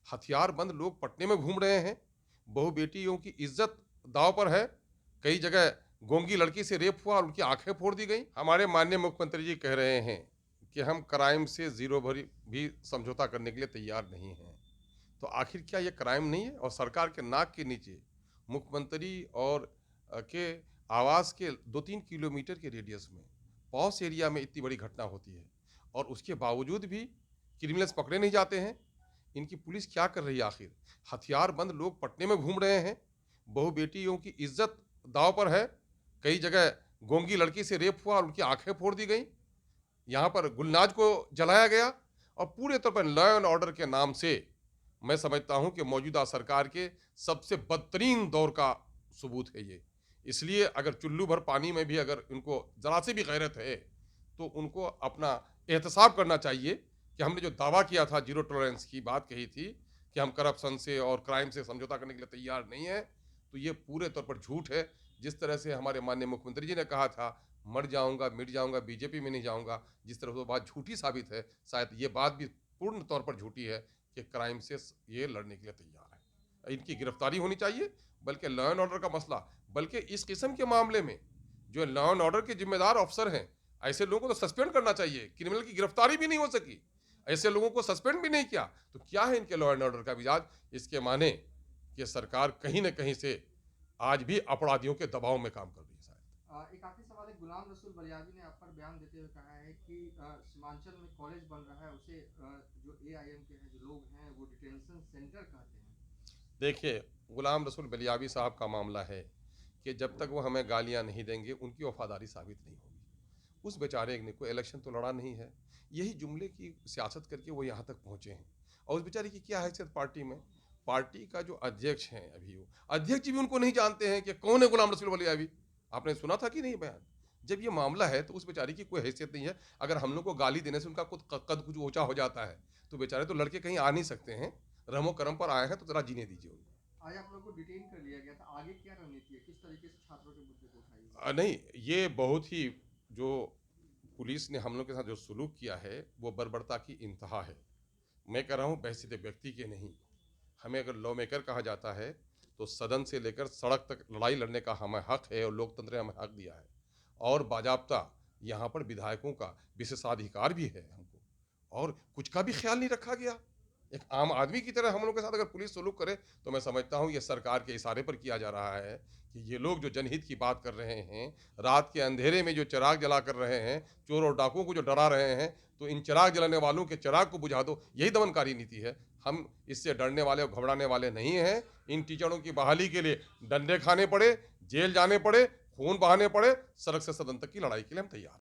हथियारबंद लोग पटने में घूम रहे हैं, बहू बेटियों की इज्जत दांव पर है। कई जगह गोंगी लड़की से रेप हुआ और उनकी आंखें फोड़ दी गई। हमारे माननीय मुख्यमंत्री जी कह रहे हैं कि हम क्राइम से जीरो भरी भी समझौता करने के लिए तैयार नहीं हैं। तो आखिर क्या ये क्राइम नहीं है? और सरकार के नाक के नीचे मुख्यमंत्री और के आवास के 2-3 किलोमीटर के रेडियस में पॉश एरिया में इतनी बड़ी घटना होती है और उसके बावजूद भी क्रिमिनल्स पकड़े नहीं जाते हैं। इनकी पुलिस क्या कर रही है आखिर? हथियारबंद लोग पटने में घूम रहे हैं, बहू बेटियों की इज्जत दांव पर है। कई जगह गोंगी लड़की से रेप हुआ और उनकी आंखें फोड़ दी गई। यहाँ पर गुलनाज को जलाया गया और पूरे तौर पर लॉ एंड ऑर्डर के नाम से मैं समझता हूं कि मौजूदा सरकार के सबसे बदतरीन दौर का सबूत है ये। इसलिए अगर चुल्लू भर पानी में भी अगर उनको जरा सी भी गैरत है तो उनको अपना एहतसाब करना चाहिए कि हमने जो दावा किया था, जीरो टॉलरेंस की बात कही थी कि हम करप्शन से और क्राइम से समझौता करने के लिए तैयार नहीं है, तो ये पूरे तौर पर झूठ है। जिस तरह से हमारे माननीय मुख्यमंत्री जी ने कहा था, मर जाऊंगा मिट जाऊंगा बीजेपी में नहीं जाऊंगा, जिस तरह से वो बात झूठी साबित है, शायद ये बात भी पूर्ण तौर पर झूठी है कि क्राइम से ये लड़ने के लिए तैयार है। इनकी गिरफ्तारी होनी चाहिए, बल्कि लॉ एंड ऑर्डर का मसला, बल्कि इस किस्म के मामले में जो लॉ एंड ऑर्डर के जिम्मेदार अफसर हैं, ऐसे लोगों को तो सस्पेंड करना चाहिए। क्रिमिनल की गिरफ्तारी भी नहीं हो सकी, ऐसे लोगों को सस्पेंड भी नहीं किया, तो क्या है इनके लॉ एंड ऑर्डर का मिजाज? इसके माने कि सरकार कहीं ना कहीं से आज भी अपराधियों के दबाव में काम कर रही है शायद। एक आखिरी सवाल है। गुलाम रसूल बलियावी ने आप पर बयान देते हुए कहा है कि सीमांचल में कॉलेज बन रहा है, उसे जो एआईएम के हैं जो लोग हैं वो डिटेंशन सेंटर कहते हैं। देखिए, गुलाम रसूल बलियावी साहब का मामला है कि जब तक वो हमें गालियां नहीं देंगे उनकी वफादारी साबित नहीं होगी। उस बेचारे ने कोई इलेक्शन तो लड़ा नहीं है, यही जुमले की सियासत करके वो यहाँ तक पहुँचे हैं। और उस बेचारे की क्या हैसियत पार्टी में? पार्टी का जो अध्यक्ष हैं, अभी वो अध्यक्ष जी भी उनको नहीं जानते हैं कि कौन है गुलाम रसूल बलियावी। आपने सुना था कि नहीं बयान? जब ये मामला है तो उस बेचारे की कोई हैसियत नहीं है। अगर हम लोग को गाली देने से उनका खुद कद कुछ ऊंचा हो जाता है तो बेचारे तो लड़के कहीं आ नहीं सकते हैं। रमो करम पर आए हैं तो जरा जीने दीजिए उनको। आज आप लोगों को डिटेन कर लिया गया था, आगे क्या रणनीति है, किस तरीके से छात्रों के मुद्दे को उठाएगी? नहीं, ये बहुत ही जो पुलिस ने हम लोग के साथ जो सलूक किया है वो बर्बरता की इंतहा है। मैं कह रहा हूँ बहसीत व्यक्ति के नहीं। हमें अगर लॉ मेकर कहा जाता है तो सदन से लेकर सड़क तक लड़ाई लड़ने का हमें हक है और लोकतंत्र ने हमें हक दिया है। और बाजाबता यहाँ पर विधायकों का विशेषाधिकार भी है हमको, और कुछ का भी ख्याल नहीं रखा गया। एक आम आदमी की तरह हम लोग के साथ अगर पुलिस सलूक करे तो मैं समझता हूँ ये सरकार के इशारे पर किया जा रहा है कि ये लोग जो जनहित की बात कर रहे हैं, रात के अंधेरे में जो चिराग जला कर रहे हैं, चोर और डाकुओं को जो डरा रहे हैं, तो इन चिराग जलाने वालों के चिराग को बुझा दो, यही दमनकारी नीति है। हम इससे डरने वाले और घबराने वाले नहीं हैं। इन टीचरों की बहाली के लिए डंडे खाने पड़े, जेल जाने पड़े, खून बहाने पड़े, सड़क से सदन तक की लड़ाई के लिए हम तैयार हैं।